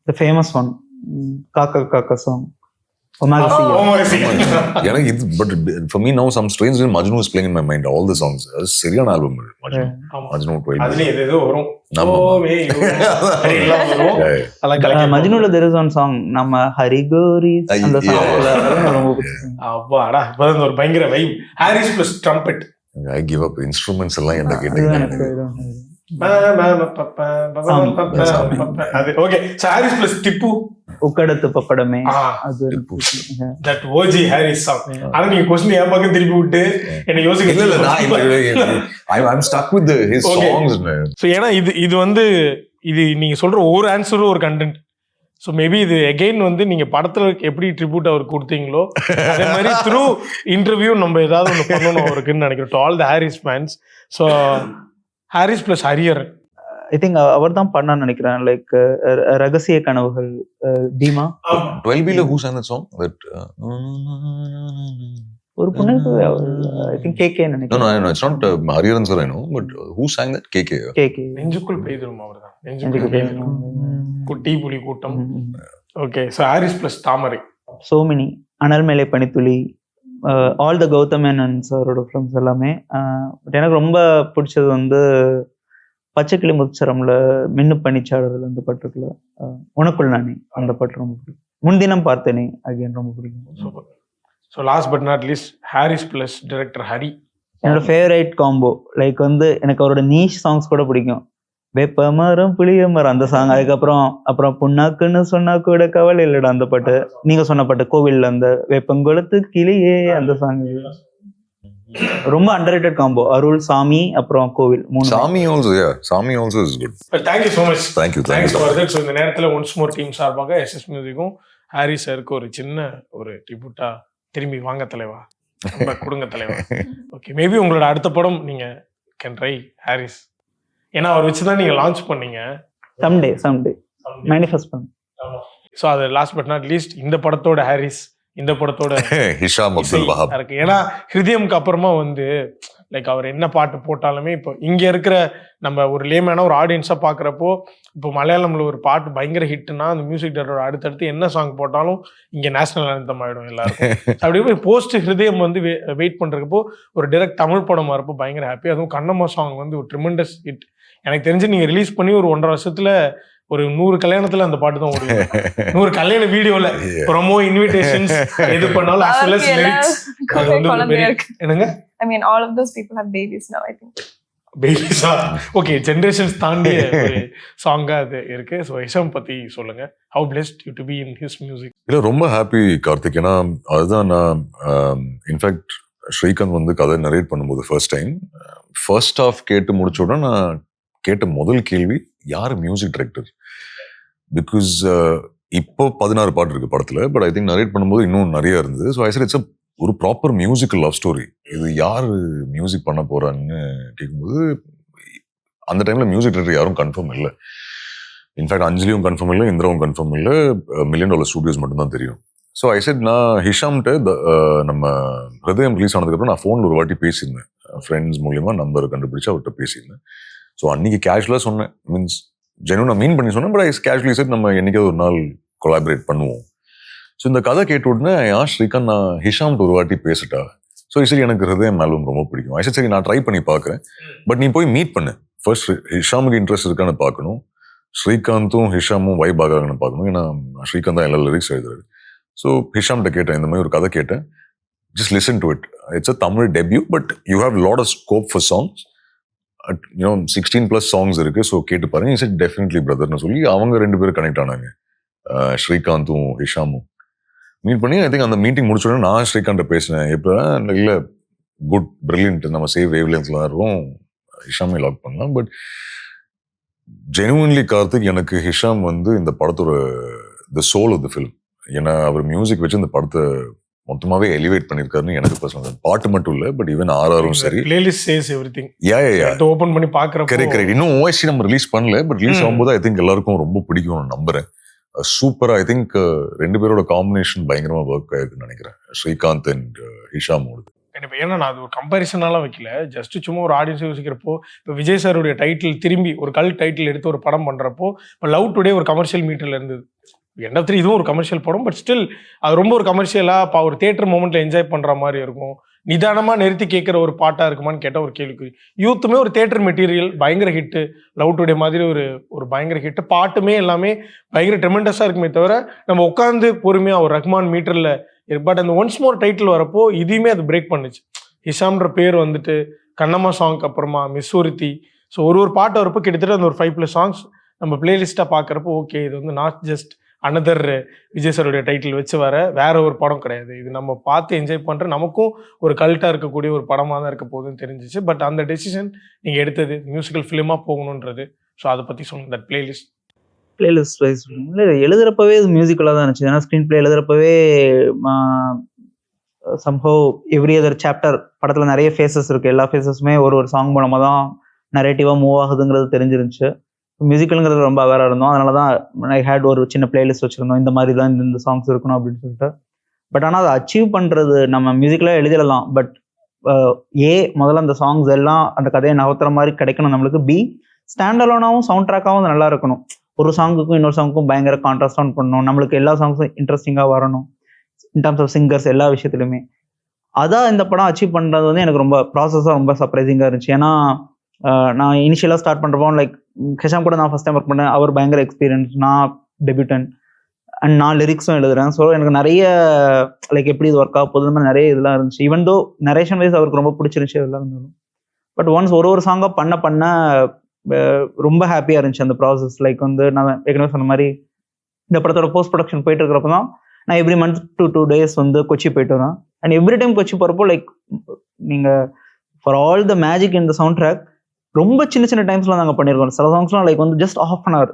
the famous one காக்கா காக்கா song எனக்கு இது but for me now some strange Majnu is playing in my mind all the songs. அது சரியான ஆல்பம் Majnu 12. அதுல ஏதோ வரும். மஜ்னுல there is one song நம்ம ஹரிகோரி அந்த song ரொம்ப பிடிக்கும். அப்பாடா, இப்பதான் ஒரு பயங்கர vibe. Harris plus trumpet. I give up instruments எல்லாம் என்ன கேட்டீங்க. Okay, Harris plus Tippu. உக்கடத்து பப்படமே. அது தட் ஓஜி ஹாரிஸ் சாங். ஆனா நீங்க क्वेश्चन ஏன் பக்கம் திருப்பி விட்டு என்ன யோசிக்க இல்ல I'm stuck with his songs. So ஏனா இது வந்து இது நீங்க சொல்ற ஒவ்வொரு ஆன்சரும் ஒரு கண்டென்ட். ஸோ மேபி இது அகெயின் வந்து நீங்கள் படத்தில் எப்படி ட்ரிபியூட் அவருக்கு கொடுத்தீங்களோ அதே மாதிரி த்ரூ இன்டர்வியூ நம்ம ஏதாவது ஒன்று பண்ணணும் அவருக்குன்னு நினைக்கிறோம். To all the Harris fans. So Harris plus Hariharan I think அவர் தான் பண்ணான்னு நினைக்கிறேன். லைக் ரகசிய கனவுகள் தீமா 12B who sang that song? ஒரு புன்னகை ஐ திங்க் கேகே நினைக்கிறேன். No, it's not Hariharan sir, I know, but who sang that? KK. நெஞ்சுக்குள் பெய்திரும் அவர்தான். நெஞ்சுக்குள் பெய்திரும் குட்டி புலி கூட்டம். Okay, so Harris plus Thamarai. So many, அனல் மேலே பனித்துளி, ஆல் த கௌதம் மேனன் சாரோட ஃபிலிம்ஸ் எல்லாமே. பட் எனக்கு ரொம்ப பிடிச்சது வந்து பச்சைக்கிளி முச்சரம்ல மின்னு பனிச்சாளர்கள் அந்த பாட்டு இருக்குல்ல, உனக்குள் நானே, அந்த பாட்டு ரொம்ப பிடிக்கும். முன்தினம் பார்த்தேனே அகைன் ரொம்ப பிடிக்கும். Super. So last but not least Harris plus director Hari. என்னோட ஃபேவரட் காம்போ. லைக் வந்து எனக்கு அவரோட நீஷ் சாங்ஸ் கூட பிடிக்கும். வேப்ப மரம் புளிய மரம் அந்த சாங். அப்புறம் புண்ணாக்குன்னு சொன்னா கூட கவலை இல்லடா அந்த பாட்டு. நீங்க சொன்ன பாட்டு கோவில்ல அந்த வேப்பங்குளத்து கிளியே அந்த சாங் ரொம்ப அண்டர்ரேட்டட் காம்போ. அருள், சாமி, அப்புறம் கோவில். சாமி also is good. Thank you so much. Thank you for that. So இந்த நேரத்தில் ஒன்ஸ் மோர் டீம் சார்பாக எஸ்எஸ் மியூசிக்கும் ஹாரிஸ் சாருக்கு ஒரு சின்ன ஒரு ட்ரிபியூட்டா திரும்பி வாங்க தலைவா, கொடுங்க தலைவா. ஓகே, மேபி உங்களோட அடுத்த படம் நீங்க கேன் ட்ரை ஹாரிஸ். ஏன்னா அவர் வச்சுதான் நீங்க லான்ச் பண்ணீங்க. சம்டே மேனிஃபெஸ்ட் பண்ணு. ஸோ அது லாஸ்ட் பட் நாட் லீஸ்ட் இந்த படத்தோட ஹாரிஸ், இந்த படத்தோட ஹிஷாம் அப்துல் வஹாப் இருக்கு. ஏன்னா ஹிருதயம்க்கு அப்புறமா வந்து லைக் அவர் என்ன பாட்டு போட்டாலுமே இப்போ இங்க இருக்கிற நம்ம ஒரு லேமேனா ஒரு ஆடியன்ஸா பாக்குறப்போ, இப்போ மலையாளம்ல ஒரு பாட்டு பயங்கர ஹிட்னா அந்த மியூசிக் டைரக்டர் அடுத்தடுத்து என்ன சாங் போட்டாலும் இங்க நேஷனல் ஆந்தம் ஆயிடும் எல்லாருக்கும். அப்படி போய் போஸ்ட் ஹிருதயம் வந்து வெயிட் பண்றப்போ ஒரு டைரக்ட் தமிழ் படம் வரப்போ பயங்கர ஹாப்பி. அதுவும் கண்ணம்மா சாங் வந்து ஒரு ட்ரிமெண்டஸ் ஹிட். எனக்கு தெரிஞ்சு நீங்க ரிலீஸ் பண்ணி ஒரு 1.5 வருஷத்துல ஒரு 100 கல்யாணத்துல அந்த பாட்டு தான் ஓடுது. 100 கல்யாண வீடியோல ப்ரோமோ இன்விடேஷன்ஸ் எது பண்ணாலும் as well as lyrics அது வந்து என்னங்க I mean all of those people have babies now I think. பேபிஸா ஓகே ஜெனரேஷன்ஸ் தாண்டி ஒரு சாங்கா அது இருக்கு. ஸோ ஹிஷாம் பத்தி சொல்லுங்க. How blessed you to be in his music. இல்லை ரொம்ப ஹாப்பி கார்த்திக். ஏன்னா அதுதான் நான் இன்ஃபேக்ட் ஸ்ரீகாந்த் வந்து கதை நரேட் பண்ணும்போது ஃபர்ஸ்ட் ஹாஃப் கேட்டு முடிச்ச உடனே நான் கேட்ட முதல் கேள்வி யார் மியூசிக் டைரக்டர். பிகாஸ் இப்போ 16 பாட்டு இருக்கு படத்துல, பட் ஐ திங்க் நரேட் பண்ணும்போது இன்னும் நிறைய இருந்தது. ஸோ ஐ செட் இட்ஸ் ஒரு ப்ராப்பர் மியூசிக்கல் லவ் ஸ்டோரி. இது யார் மியூசிக் பண்ண போறான்னு கேட்கும்போது அந்த டைம்ல மியூசிக் டைரக்டர் யாரும் கன்ஃபார்ம் இல்லை. இன்ஃபேக்ட் அஞ்சலியும் கன்ஃபார்ம் இல்லை, இந்திராவும் கன்ஃபார்ம் இல்லை, $1 million ஸ்டுடியோஸ் மட்டும்தான் தெரியும். ஸோ ஐ செட் நான் ஹிஷாம்கிட்ட நம்ம ஹிருதயம் ரிலீஸ் ஆனதுக்கப்புறம் நான் ஃபோனில் ஒரு வாட்டி பேசியிருந்தேன். ஃப்ரெண்ட்ஸ் மூலியமா நம்பர் கண்டுபிடிச்சு அவர்கிட்ட பேசியிருந்தேன். ஸோ அன்னைக்கு கேஷுவலாக சொன்னேன், மீன்ஸ் ஜெனுவனாக மீன் பண்ணி சொன்னேன். பட் ஐ கேஷுவலி செட் நம்ம என்னைக்காவது ஒரு நாள் கொலாபரேட் பண்ணுவோம். ஸோ இந்த கதை கேட்ட உடனே ஸ்ரீகாந்த் நான் ஹிஷாம்கிட்ட ஒரு வாட்டி பேசிட்டா. ஸோ சரி எனக்கு ஹிருதயம் ஆல்பம் ரொம்ப பிடிக்கும். ஐ சரி நான் ட்ரை பண்ணி பார்க்குறேன், பட் நீ போய் மீட் பண்ணு. ஃபர்ஸ்ட் ஹிஷாமுக்கு இன்ட்ரெஸ்ட் இருக்கான்னு பார்க்கணும், ஸ்ரீகாந்தும் ஹிஷாமும் வைப் ஆகிறாங்கன்னு பார்க்கணும். ஏன்னா ஸ்ரீகாந்த் தான் எல்லா லிரிக்ஸ் எழுதுறாரு. ஸோ ஹிஷாம்கிட்ட கேட்டேன், இந்த மாதிரி ஒரு கதை கேட்டேன், just listen to it. It's a Tamil debut, but you have lot of scope for songs. 16+ songs இருக்கு. ஸோ கேட்டு பாருங்க. இட்ஸ் டெஃபினெட்லி பிரதர்னு சொல்லி அவங்க 2 பேரும் கனெக்ட் ஆனாங்க, ஸ்ரீகாந்தும் ஹிஷாமும். மீட் பண்ணி ஐ திங்க் அந்த மீட்டிங் முடிச்ச உடனே நான் ஸ்ரீகாந்த் பேசினேன். இப்போ இல்லை குட் பிரில்லியன்ட், நம்ம சேவ் வேவ் லென்த்ல இருக்கும், ஹிஷாமே லாக் பண்ணலாம். பட் ஜெனுவன்லி கார்த்திக் எனக்கு ஹிஷாம் வந்து இந்த படத்தோட the soul of the film. ஏன்னா அவர் மியூசிக் வச்சு இந்த படத்தை மொத்தமாவே எலிவேட் பண்ணிருக்காருன்னு எனக்கு பர்சனல். பாட்டு மட்டும் இல்ல, பட் ஈவன் ஆர்ஆரும் சரி, பிளேலிஸ்ட் சேஸ் எவ்ரிதிங். யா ஓபன் பண்ணி பார்க்கறப்போ கரெக்ட். இன்னும் OST நம்ம ரிலீஸ் பண்ணல, பட் ரிலீஸ் ஆகும்போது ஐ திங்க் எல்லாருக்கும் ரொம்ப பிடிக்கும் நம்புறேன். சூப்பரா ஐ திங்க் 2 பேரோட காம்பினேஷன் பயங்கரமா ஒர்க் ஆயிருக்குன்னு நினைக்கிறேன், ஸ்ரீகாந்த் அண்ட் ஹிஷாமோட. ஏன்னா நான் அது ஒரு கம்பேரிசனாலாம் வைக்கல, ஜஸ்ட் சும்மா ஒரு ஆடியன்ஸ் யோசிக்கிறப்போ இப்போ விஜய் சாருடைய டைட்டில் திரும்பி ஒரு டைட்டில் எடுத்து ஒரு படம் பண்றப்போ இப்போ லவ் டுடே ஒரு கமர்ஷியல் மீட்டர்ல இருந்தது. எண்ட் ஆஃப் 3 இதுவும் ஒரு கமர்ஷியல் படம், பட் ஸ்டில் அது ரொம்ப ஒரு கமர்ஷியலாக ஒரு தியேட்டர் மூமெண்ட்ல என்ஜாய் பண்ற மாதிரி இருக்கும். நிதானமா நிறுத்தி கேட்குற ஒரு பாட்டா இருக்குமான்னு கேட்டால் ஒரு கேள்விக்குறி. யூத்துமே ஒரு தியேட்டர் மெட்டீரியல், பயங்கர ஹிட்டு. லவ் டுடே மாதிரி ஒரு பயங்கர ஹிட்டு. பாட்டுமே எல்லாமே பயங்கர ட்ரெமெண்டஸாக இருக்குமே தவிர நம்ம உட்காந்து பொறுமையாக ஒரு ரஹ்மான் மீட்டரில். பட் அந்த ஒன்ஸ் மோர் டைட்டில் வரப்போ இதையுமே அது பிரேக் பண்ணுச்சு. ஹிஷாம்ன்ற பேர் வந்துட்டு கண்ணம்மா சாங்க்கு அப்புறமா மிஸ்ஸூரித்தி. ஸோ ஒரு பாட்டு வரப்போ கிட்டத்தட்ட அந்த ஒரு 5+ சாங்ஸ் நம்ம பிளேலிஸ்ட்டாக பார்க்குறப்போ ஓகே இது வந்து நாட் ஜஸ்ட் அனதர் விஜய் சாருடைய டைட்டில் வச்சு வேற ஒரு படம் கிடையாது. இது நம்ம பார்த்து என்ஜாய் பண்ணுற நமக்கும் ஒரு கல்ட்டாக இருக்கக்கூடிய ஒரு படமாக தான் இருக்க போகுதுன்னு தெரிஞ்சிச்சு. பட் அந்த டெசிஷன் நீங்கள் எடுத்தது மியூசிக்கல் ஃபிலிமாக போகணுன்றது. ஸோ அதை பற்றி சொல்லுங்கள். தட் பிளேலிஸ்ட் வைஸ் இல்லை, எழுதுறப்பவே இது மியூசிக்கலாக தான் இருந்துச்சு. ஏன்னா ஸ்க்ரீன் பிளே எழுதுறப்பவே சம்ஹவ் எவ்ரி அதர் சாப்டர் படத்தில் நிறைய ஃபேஸஸ் இருக்குது. எல்லா ஃபேஸஸுமே ஒரு சாங் மூலமாக தான் நரேட்டிவாக மூவ் ஆகுதுங்கிறது தெரிஞ்சிருந்துச்சு. மியூசிக்கலுங்கிறது ரொம்ப அவேராக இருந்தோம். அதனால தான் ஐ ஹேட் ஒரு சின்ன பிளேலிஸ்ட் வச்சுருந்தோம், இந்த மாதிரி தான் இந்த சாங்ஸ் இருக்கணும் அப்படின்னு சொல்லிட்டு. பட் ஆனால் அதை அச்சீவ் பண்ணுறது நம்ம மியூசிக்கலாக எழுதிடலாம். பட் முதல்ல அந்த சாங்ஸ் எல்லாம் அந்த கதையை நகர்த்துற மாதிரி கிடைக்கணும் நம்மளுக்கு. ஸ்டாண்ட் அலோனாகவும் சவுண்ட் ட்ராக்காகவும் நல்லா இருக்கணும். ஒரு சாங்குக்கும் இன்னொரு சாங்குக்கும் பயங்கர கான்ட்ராஸ்ட் ஆன் பண்ணணும். நம்மளுக்கு எல்லா சாங்ஸும் இன்ட்ரெஸ்டிங்காக வரணும் இன் டர்ம்ஸ் ஆஃப் சிங்கர்ஸ், எல்லா விஷயத்துலையுமே. அதான் இந்த படம் அச்சீவ் பண்ணுறது வந்து எனக்கு ரொம்ப ப்ராசஸாக ரொம்ப சர்ப்ரைசிங்காக இருந்துச்சு. ஏன்னா நான் இனிஷியலாக ஸ்டார்ட் பண்ணுறப்போ லைக் ஹிஷாம் கூட நான் ஃபஸ்ட் டைம் ஒர்க் பண்ணேன். அவர் பயங்கர எக்ஸ்பீரியன்ஸ், நான் டெபியூட்டன் அண்ட் நான் லிரிக்ஸும் எழுதுறேன். ஸோ எனக்கு நிறைய லைக் எப்படி இது ஒர்க் ஆக போகுது மாதிரி நிறைய இதெல்லாம் இருந்துச்சு. ஈவன் தோ நரேஷன் வைஸ் அவருக்கு ரொம்ப பிடிச்சிருந்துச்சு இதெல்லாம் இருந்தாலும். பட் ஒன்ஸ் ஒரு சாங்காக பண்ண ரொம்ப ஹாப்பியாக இருந்துச்சு அந்த ப்ராசஸ். லைக் வந்து நான் ஏற்கனவே சொன்ன மாதிரி இந்த படத்தோட போஸ்ட் ப்ரொடக்ஷன் போயிட்டு இருக்கிறப்ப தான் நான் எவ்ரி மந்த் 2 days வந்து கொச்சி போயிட்டு வரேன். அண்ட் எவ்ரி டைம் கொச்சி போகிறப்போ லைக் நீங்கள் for all the magic in the sound track ரொம்ப சின்ன டைம்ஸ்லாம் நாங்கள் பண்ணியிருக்கோம். சில சாங்ஸ்லாம் லைக் வந்து ஜஸ்ட் ½ hour,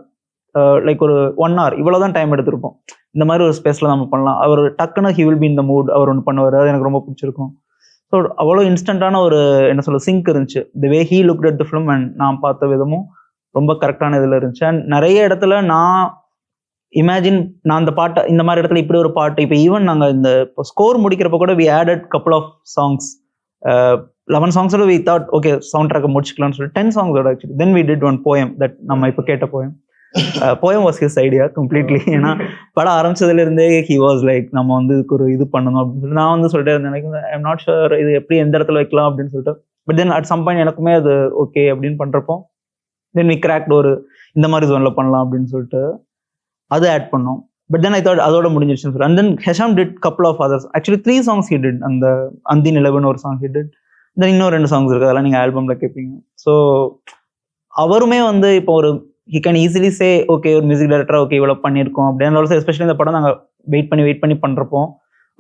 லைக் ஒரு 1 hour இவ்வளோதான் டைம் எடுத்திருப்போம். இந்த மாதிரி ஒரு ஸ்பேஸில் நம்ம பண்ணலாம். அவர் டக்குன்னு he will be in the mood, அவர் ஒன்று பண்ணுவார். அது எனக்கு ரொம்ப பிடிச்சிருக்கும். ஸோ அவ்வளோ இன்ஸ்டன்டான ஒரு என்ன சொல்ல சிங்க் இருந்துச்சு. The way he looked at the film and நான் பார்த்த விதமும் ரொம்ப கரெக்டான இதில் இருந்துச்சு. அண்ட் நிறைய இடத்துல நான் இமேஜின் நான் அந்த பாட்டை இந்த மாதிரி இடத்துல இப்படி ஒரு பாட்டு இப்போ ஈவன் நாங்கள் இந்த இப்போ ஸ்கோர் முடிக்கிறப்ப கூட we added couple of songs. 11 songs we thought okay sound track முடிச்சுக்கலாம்னு சொல்லி 10 songs actually. Then we did one poem that நம்ம இப்போ கேட்ட poem was his idea completely. ஏன்னா படம் ஆரம்பிச்சதுல இருந்தே he was like நம்ம வந்து இதுக்கு ஒரு இது பண்ணணும் அப்படின்னு சொல்லி நான் வந்து சொல்லிட்டே இருந்தேன். எனக்கு ஐ எம் நாட் ஷுர் இது எப்படி எந்த இடத்துல வைக்கலாம் அப்படின்னு சொல்லிட்டு. But then at some point எனக்குமே அது ஓகே அப்படின்னு பண்றப்போ தென் வி கிராக்ட் ஒரு இந்த மாதிரி ஜோனில் பண்ணலாம் அப்படின்னு சொல்லிட்டு அது ஆட் பண்ணோம். பட் தென் ஐ தாட் அதோட முடிஞ்சிருச்சுன்னு சொல்லி. And then Hesham did couple of others, actually 3 songs he did. அந்த அந்தி நிலவுன்னு ஒரு சாங் he did. தென் இன்னும் 2 songs இருக்கு, அதெல்லாம் நீங்கள் ஆல்பமில் கேட்பீங்க. ஸோ அவருமே வந்து இப்போ ஒரு he can easily say okay ஒரு மியூசிக் டைரக்டரா ஓகே இவ்வளோ பண்ணியிருக்கோம் அப்படின்னு. ஆல்சோ எஸ்பெஷலி இந்த படம் நாங்கள் வெயிட் பண்ணி பண்ணுறப்போ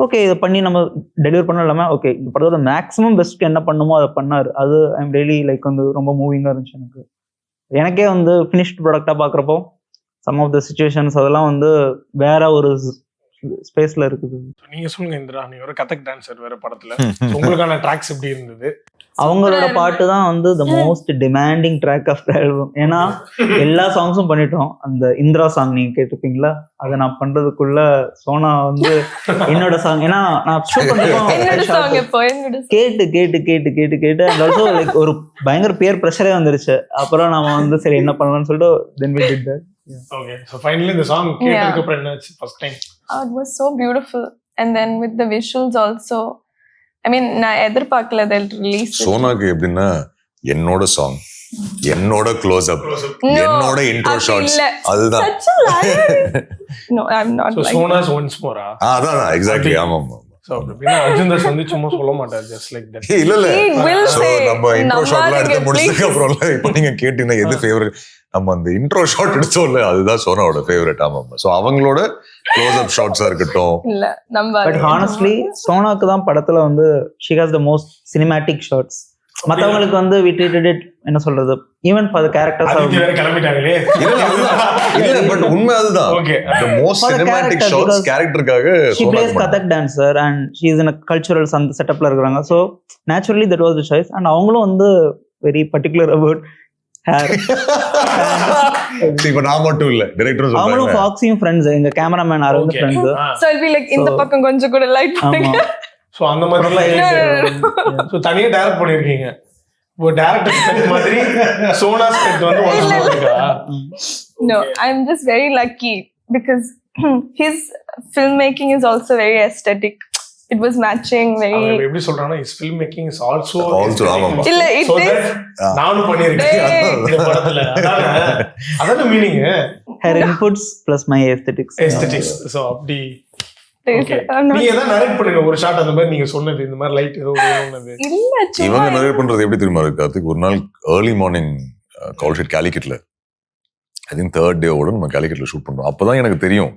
ஓகே இதை பண்ணி நம்ம டெலிவர் பண்ண இல்லாமல் ஓகே இந்த படத்தோட மேக்ஸிமம் பெஸ்ட்க்கு என்ன பண்ணுமோ அதை பண்ணார். அது ஐ எம் ரியலி லைக் வந்து ரொம்ப மூவிங்காக இருந்துச்சு எனக்கே வந்து ஃபினிஷ்ட் ப்ராடக்டாக பார்க்குறப்போ சம் ஆஃப் த சிச்சுவேஷன்ஸ் அதெல்லாம் வந்து வேற ஒரு ஸ்பேஸ்ல இருக்குது. நீங்க சொல்லுங்க இந்திரா, நீங்க ஒரு கதக் டான்சர் வேற படத்துல, உங்களுக்கான ட்ராக்ஸ் எப்படி இருந்தது? அவங்களோட பாட்டு தான் வந்து the most demanding track of the album. ஏன்னா எல்லா சாங்ஸும் பண்ணிட்டோம். அந்த இந்திரா சாங் நீங்க கேட்டிருப்பீங்களா, அதை நான் பண்றதுக்குள்ள சோனா வந்து என்னோட சாங், ஏன்னா நான் ஷூட் பண்ணிருக்கோம் கேட்டு கேட்டு கேட்டு கேட்டு கேட்டு அண்ட் ஆல்சோ லைக் ஒரு பயங்கர பேர் ப்ரெஷரே வந்துருச்சு. அப்புறம் நாம வந்து சரி என்ன பண்ணலாம்னு சொல்லிட்டு then we did that. Okay, so finally the song கேட்டதுக்கு அப்புறம் என்னாச்சு first time? It was so beautiful, and then with the visuals also, I mean நான் எதிர்பார்க்கல they'll release it. சோனாக்கு எப்படின்னா என்னோட சாங், என்னோட க்ளோஸ் அப், என்னோட இன்ட்ரோ ஷாட்ஸ், அதுதான். No, I'm not. So like Sona's once more. அதான் எக்ஸாக்ட்லி. ஆமா ஆமா. So அப்படினா அர்ஜுன் தாஸ் வந்து சும்மா சொல்ல மாட்டார் just like that. இல்ல He will சோ say, நம்ம இன்ட்ரோ ஷாட்ல எடுத்து please. முடிச்சதுக்கு அப்புறம்ல இப்போ நீங்க கேட்டீங்கன்னா எது ஃபேவரட், நம்ம அந்த இன்ட்ரோ ஷாட் எடுத்தோம்ல அதுதான் சோனாவோட ஃபேவரட். ஆமா. சோ அவங்களோட க்ளோஸ் அப் ஷாட்ஸா இருக்கட்டும். இல்ல நம்ம பட் ஹானஸ்ட்லி சோனாக்கு தான் படத்துல வந்து she has the most cinematic shots. மத்தவங்களுக்கு வந்து we treated it என்ன சொல்றது, ஈவன் ஃபார் தி கேரக்டர்ஸ் அது வேற கிளம்பிட்டாங்களே. இல்ல பட் உண்மை அதுதான். Okay. The most For the cinematic character, shots because கேரக்டருக்காக she plays Kathak dancer and she is in a cultural செட்டப்ல இருக்காங்க. so naturally that was the choice. and அவங்களும் வந்து very particular about hair. இப்ப நான் மட்டும் இல்ல, டைரக்டரும் அவங்களும் சொல்றாங்க. ஃபாக்ஸியும் ஃப்ரெண்ட்ஸ், எங்க cameraman Aravind friends. so I'll be like இந்த பக்கம் கொஞ்சம் கூட லைட் பண்ணுங்க. சோ அந்த மாதிரி சோ தனியா டைரக்ட் பண்ணிருக்கீங்க. இப்போ டைரக்டர் ஸ்பெக்ட் மாதிரி சோனா ஸ்பெக்ட் வந்து ஒன்ஸ் மோர் இருக்கா? No, I'm just very lucky because his filmmaking is also very aesthetic. It was matching very. அவங்க எப்படி சொல்றாங்கன்னா his film making is also ஆமா. இல்ல it So is. that நானும் பண்ணிருக்கேன் இந்த படத்துல. அதான meaning. her inputs plus my aesthetics. So அப்படி Okay. நீங்க ஏதாவது நரேட் பண்ணுங்க ஒரு ஷாட் அந்த மாதிரி நீங்க சொன்னது இந்த மாதிரி லைட் ஏதோ வேணும்னது. இல்ல இவங்க நரேட் பண்றது எப்படி தெரியுமா இருக்கு கார்த்திக்? ஒரு நாள் ஏர்லி மார்னிங் கால் ஷீட் கேலிக்கட்ல, ஐ திங்க் 3rd day நம்ம கேலிக்கட்ல ஷூட் பண்றோம். அப்பதான் எனக்கு தெரியும்,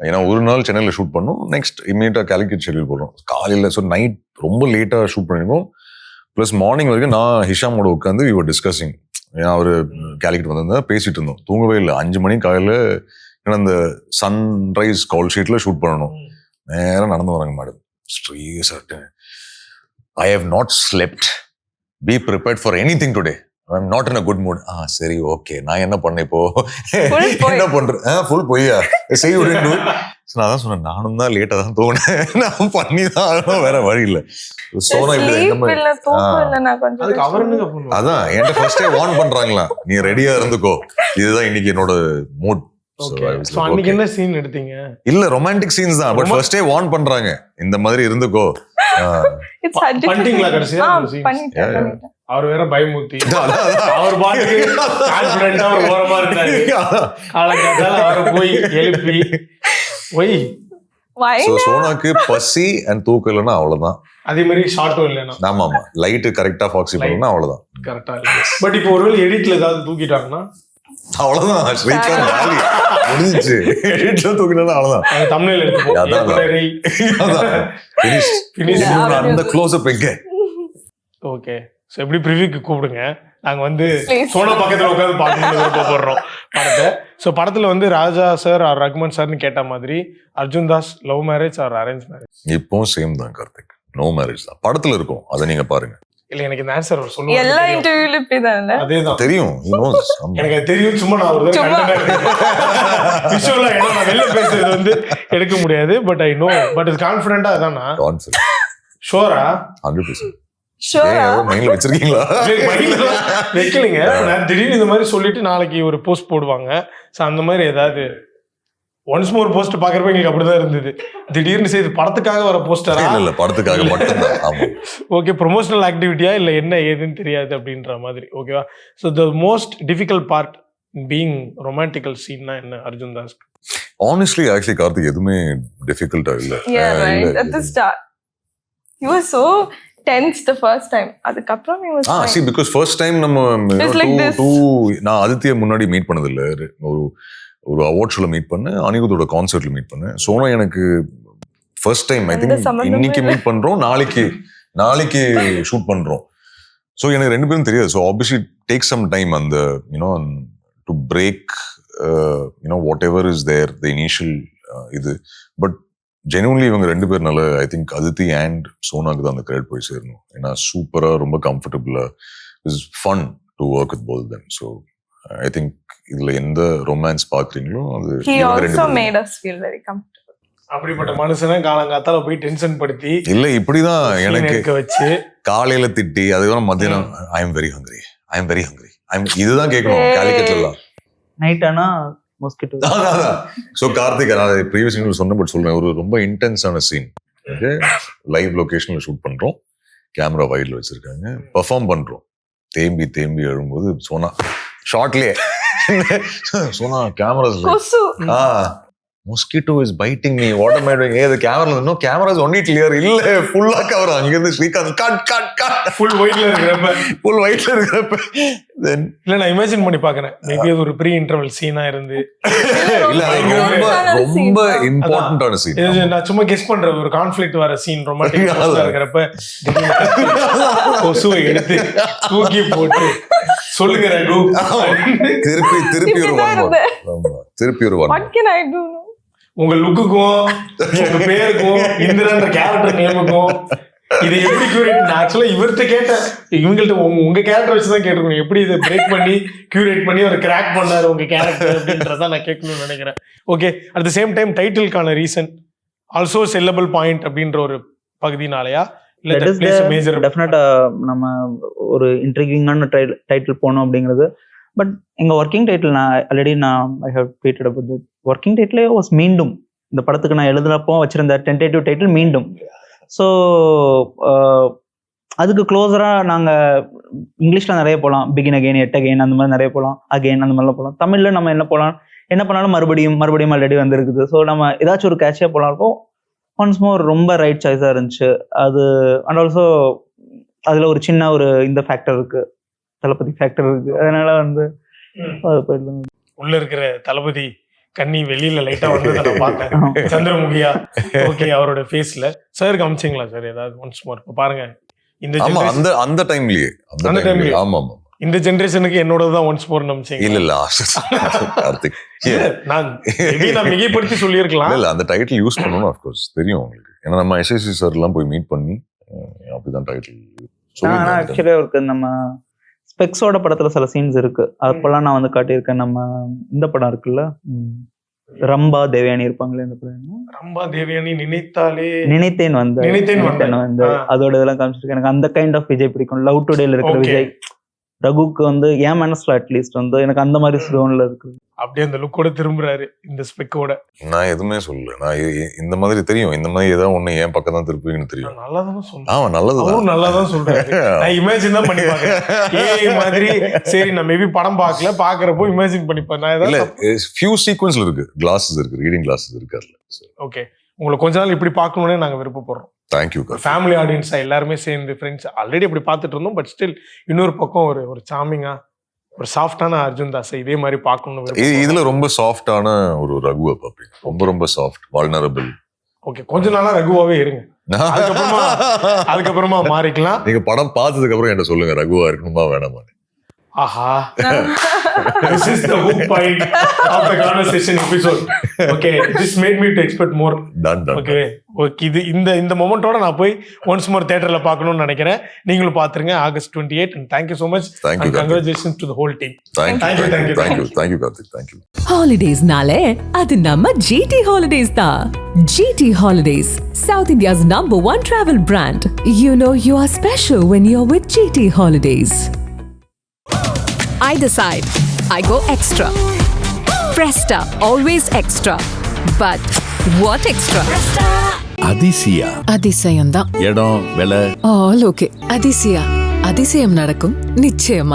ஏன்னா ஒரு நாள் சென்னையில் ஷூட் பண்ணோம், நெக்ஸ்ட் இமீடியட்டா கேலிக்கட் ஷெட்யூல் போடுறோம் காலையில். ஸோ நைட் ரொம்ப லேட்டாக ஷூட் பண்ணிருக்கோம். ப்ளஸ் மார்னிங் வரைக்கும் நான் ஹிஷாமோட உட்காந்து வி வர் டிஸ்கஸிங். ஏன்னா அவர் கேலிக்கட் வந்திருந்தா பேசிட்டு இருந்தோம், தூங்கவே இல்லை. 5 மணி காலையில் ஏன்னா அந்த சன்ரைஸ் கால் ஷீட்ல ஷூட் பண்ணணும். நேரம் நடந்து வராங்க madam, I have not slept, be prepared for anything today, I am not in a good mood. சரி ஓகே, நான் என்ன பண்ணேன் இப்போ, என்ன பண்றேன், ஃபுல் பொய்யா செய் விடு. நான் தான் சொன்னேன், நானும் தான் லேட்டா தான் தோணேன், நான் பண்ணி தான் வேற வழி இல்லை. சோனா அதான் என்கிட்ட ஃபர்ஸ்டே வார்ன் பண்றாங்களா, நீ ரெடியா இருந்துக்கோ, இதுதான் இன்னைக்கு என்னோட மூட். அன்னைக்கு என்ன சீன் எடுத்தீங்க? இல்ல ரொமான்டிக் சீன்ஸ் தான், பட் ஃபர்ஸ்டே வார்ன் பண்றாங்க, இந்த மாதிரி இருந்துக்கோ. பண்ணிட்டீங்களா கடைசியா? அவர் வேற பயமுத்தி, அவர் பாட்டுக்கு கான்ஃபிடென்ட்டா அவர் ஓரமா இருந்தாரு. காலங்காத்தால அவரை போய் எழுப்பி போய் சோனாக்கு பசி அண்ட் தூக்கம் இல்லைன்னா அவ்வளவுதான். அதே மாதிரி ஷார்ட்டும் இல்லைன்னா. ஆமா ஆமா, லைட்டு கரெக்டா ஃபாக்ஸி பண்ணா அவ்வளவுதான். கரெக்டா இல்லை. பட் இப்போ ஒருவேளை எடிட்ல ஏதாவது தூக்கிட்டாங்கன்னா அவ்வளவுதான், ஸ்ரீகாந்த் காலி முடிஞ்சிச்சு. எடிட்ல தூக்கினா அவ்வளவுதான், தமிழ்ல எடுத்து அந்த க்ளோஸ் அப் எங்க. ஓகே, சோ எப்படி ப்ரிவியூக்கு கூப்பிடுங்க, நாங்க வந்து சோனா பக்கத்துல உட்காந்து பார்க்கணும்னு போடுறோம் படத்தை. ஸோ படத்துல வந்து ராஜா சார் ஆர் ரகுமான் சார்னு கேட்ட மாதிரி Arjun Das love marriage or arrange marriage? இப்பவும் சேம் தான் கார்த்திக், நோ மேரேஜ் தான். படத்துல இருக்கும், அதை நீங்க பாருங்க. இல்ல எனக்கு இந்த ஆன்சர் அவர் சொல்லுவாங்க, எல்லா இன்டர்வியூல இப்படிதானே. அதேதான் தெரியும், எனக்கு அது தெரியும். சும்மா நான் ஒரு விஷுவலா ஏன்னா நான் வெளில பேசுறது வந்து எடுக்க முடியாது, but I know, but is கான்ஃபிடென்ட்டா அதானா? கான்ஃபிடென்ட், ஷூரா? 100%. ஷூரா? மைண்ட்ல வச்சிருக்கீங்களா? வைக்கலங்க, நான் திடீர்னு இந்த மாதிரி சொல்லிட்டு நாளைக்கு ஒரு போஸ்ட் போடுவாங்க. ஸோ அந்த மாதிரி ஏதாவது ஒன்ஸ் மோர் போஸ்ட் பாக்குறப்ப எங்களுக்கு அப்படிதான் இருந்தது. திடீர்னு செய்து படத்துக்காக வர போஸ்டரா? இல்ல படத்துக்காக மட்டும்தான். ஆமா. ஓகே, ப்ரொமோஷனல் ஆக்டிவிட்டியா இல்ல என்ன ஏதுன்னு தெரியாது அப்படின்ற மாதிரி. ஓகேவா? So the most difficult part being romantical சீன்னா என்ன அர்ஜுன் தாஸ்? Honestly, actually, கார்த்திக் எதுவுமே டிஃபிகல்ட்டா இல்ல. Yeah, right. At the start, he was so tense the first time. அதுக்கப்புறம் he was fine. See, because first time நம்ம It's like this. நான் ஆதித்யா முன்னாடி meet பண்ணது இல்ல. ஒரு அவார்ட் ஷோல மீட் பண்ணேன், அனிருத்தோட கான்சர்ட்ல மீட் பண்ணேன். சோனா எனக்கு ஃபர்ஸ்ட் டைம். ஐ திங்க் இன்னைக்கு மீட் பண்றோம், நாளைக்கு ஷூட் பண்றோம். ஸோ எனக்கு ரெண்டு பேரும் தெரியாது. So obviously take some time அந்த to break whatever is there the initial இது. பட் ஜெனுவன்லி இவங்க ரெண்டு பேர்னால ஐ திங்க் அதித்தி அண்ட் சோனாக்கு தான் அந்த கிரெடிட் போய் சேரணும். ஏன்னா சூப்பரா, ரொம்ப கம்ஃபர்டபுளா, it's fun to work with both them. So I think இதுல எந்த ரொமான்ஸ் பாக்குறீங்களோ அது He also made us feel very comfortable. அப்படிப்பட்ட மனுஷனை காலங்காத்தால போய் டென்ஷன் படுத்தி இல்ல இப்படிதான் எனக்கு இருக்க வச்சு காலையில திட்டி அதுக்கப்புறம் மத்தியானம் ஐ எம் வெரி ஹங்கிரி இதுதான் கேட்கணும் கேலிக்கட்ல எல்லாம். நைட் ஆனா மொஸ்கிட்டோ. ஸோ கார்த்திக், நான் ப்ரீவியஸ் சொன்ன பட் சொல்றேன், ஒரு ரொம்ப இன்டென்ஸான சீன். லைவ் லொகேஷன்ல ஷூட் பண்றோம், கேமரா வைட்ல வச்சிருக்காங்க, பெர்ஃபார்ம் பண்றோம். தேம்பி எழும்போது சோனா ஷார்ட்லயே Sona cameras mosquito is biting me, what am I doing? Hey, the camera, no, camera is only clear. இல்ல ஃபுல்லா கவர். அங்க இருந்து ஸ்ரீகாந்த் கட் ஃபுல் ஒயிட்ல இருக்கிறப்ப then இல்ல நான் இமேஜின் பண்ணி பாக்குறேன். மேபி அது ஒரு ப்ரீ இன்டர்வல் சீனா இருந்து இல்ல ரொம்ப இம்பார்ட்டன்டான சீன். நான் சும்மா கெஸ் பண்றேன், ஒரு கான்ஃப்ளிக்ட் வர சீன் ரொமான்டிக் இருக்கிறப்ப கொசுவை எடுத்து தூக்கி போட்டு சொல்லுங்க ரகு திருப்பி ஒரு What can I do? உங்க லுக்குக்கும் உங்க பேருக்கும் இந்திரன்ற கேரக்டர் நேமுக்கும் இதை எப்படி கியூரேட்? ஆக்சுவலா இவர்கிட்ட கேட்டேன், இவங்கள்ட்ட உங்க கேரக்டர் வச்சுதான் கேட்டுக்கணும். எப்படி இதை பிரேக் பண்ணி கியூரேட் பண்ணி ஒரு கிராக் பண்ணாரு உங்க கேரக்டர் அப்படின்றதான் நான் கேட்கணும்னு நினைக்கிறேன். Okay, at the same time டைட்டிலுக்கான ரீசன் ஆல்சோ செல்லபிள் பாயிண்ட் அப்படின்ற ஒரு பகுதினாலயா இல்ல மேஜர்? டெஃபினட்டா நம்ம ஒரு இன்ட்ரிகிங்கான டைட்டில் போனோம் அப்படிங்கிறது. பட் எங்க ஒர்க்கிங் டைட்டில் நான் already I have tweeted about the working டைட்டிலே வாஸ் மீண்டும். இந்த படத்துக்கு நான் எழுதுனப்போ வச்சிருந்த டென்டேட்டிவ் டைட்டில் மீண்டும். ஸோ அதுக்கு க்ளோஸராக நாங்கள் இங்கிலீஷில் நிறைய போகலாம், பிகின் அகெயின், எட் அகெயின், அந்த மாதிரி நிறைய போகலாம், அகெயின் அந்த மாதிரிலாம் போகலாம். தமிழில் நம்ம என்ன பண்ணாலும் மறுபடியும் ஆல்ரெடி வந்துருக்குது. ஸோ நம்ம ஏதாச்சும் ஒரு கேட்சியாக போகலாம். ஒன்ஸ் மோர் ரொம்ப ரைட் சாய்ஸாக இருந்துச்சு அது. அண்ட் ஆல்சோ அதில் ஒரு சின்ன இந்த ஃபேக்டர் இருக்கு, தளபதி ஃபேக்டர் இருக்கு. அதனால உள்ள இருக்கிற தளபதி கண்ணி வெளியில லைட்டா வந்து நான் பார்த்தேன் சந்திரமுகியா. ஓகே, அவரோட ஃபேஸ்ல சார் காமிச்சிங்களா சார் ஏதாவது ஒன்ஸ் மோர்? பாருங்க அந்த டைம்லயே ஆமா இந்த ஜெனரேஷனுக்கு என்னோடதான் ஒன்ஸ் மோர் நம்பிச்சீங்க? இல்ல கார்த்திக், நான் மிகைப்படுத்தி சொல்லியிருக்கலாம். இல்ல அந்த டைட்டில் யூஸ் பண்ணணும், ஆஃப் கோர்ஸ் தெரியும் உங்களுக்கு. ஏன்னா நம்ம எஸ்எஸ்சி சார் எல்லாம் போய் மீட் பண்ணி அப்படிதான் டைட்டில். ஆக்சுவலி அவருக்கு நம்ம ஸ்பெக்ஸோட படத்துல சில சீன்ஸ் இருக்கு, அப்பெல்லாம் நான் காட்டியிருக்கேன். நம்ம இந்த படம் இருக்குல்ல, ரம்பா தேவயானி இருப்பாங்களே, இந்த படம் ரம்பா தேவயானி நினைத்தேன் வந்து அதோட இதெல்லாம் காமிச்சிருக்கேன். எனக்கு அந்த கைண்ட் ஆஃப் விஜய் பிடிக்கும். லவ் டுடேல இருக்கிற விஜய். ரகுக்கு என் மனசுல அட்லீஸ்ட் எனக்கு அந்த மாதிரி ஜோன்ல இருக்கு. அப்படியே அந்த லுக்கோட திரும்புறாரு இந்த ஸ்பெக்கோட. நான் எதுவுமே சொல்லல, நான் இந்த மாதிரி தெரியும், இந்த மாதிரி ஏதாவது ஒண்ணு என் பக்கம் தான் திருப்பீங்கன்னு தெரியும். நல்லாதான் சொல்றேன். ஆமா நல்லாதான் சொல்றாரு. நான் இமேஜின் தான் பண்ணி பாக்குறேன் மாதிரி. சரி, நான் மேபி படம் பார்க்கல, பாக்குறப்போ இமேஜின் பண்ணிப்பேன். நான் இல்ல ஃபியூ சீக்வென்ஸ்ல இருக்கு, கிளாஸஸ் இருக்கு, ரீடிங் கிளாஸஸ் இருக்கு அதுல. ஓகே, உங்களை கொஞ்ச நாள் இப்படி பார்க்கணும்னே நாங்க விருப்பப்படுறோம். தேங்க்யூ. ஃபேமிலி ஆடியன்ஸா எல்லாருமே சேர்ந்து ஃப்ரெண்ட்ஸ் ஆல்ரெடி அப்படி பார்த்துட்டு இருந்தோம். பட் ஸ்டில் இன்னொரு பக்கம் ஒரு சாமிங்கா, ஒரு சாஃப்டான அர்ஜுன் தாஸ் இதே மாதிரி பார்க்கணும். இதுல ரொம்ப சாஃப்டான ஒரு ரகுவா பாப்பீங்க, ரொம்ப சாஃப்ட், வால்னரபிள். ஓகே, கொஞ்ச நாளா ரகுவாவே இருங்க, அதுக்கப்புறமா மாறிக்கலாம். நீங்க படம் பார்த்ததுக்கு அப்புறம் என்ன சொல்லுங்க, ரகுவா இருக்கணுமா வேணாமா? ஆஹா, this is the hook point of the conversation episode. Okay, this made me to expect more. Done. Okay, இது இந்த மொமெண்டோட நான் போய் ஒன்ஸ் மோர் தியேட்டர்ல பார்க்கணும்னு நினைக்கிறேன். நீங்களும் பாத்துருங்க August 28. and thank you so much. Thank you. Congratulations to the whole team. Thank you Karthik. Thank you. Holidays naale adu namma GT Holidays da. GT Holidays, South India's #1 travel brand. You know you are special when you're with GT Holidays. I decide. I go extra. Presta, always extra. But what extra? அதிசயா. அதிசயம்தான். இடம், விலை. All okay. அதிசயா. அதிசயம் நடக்கும் நிச்சயமா.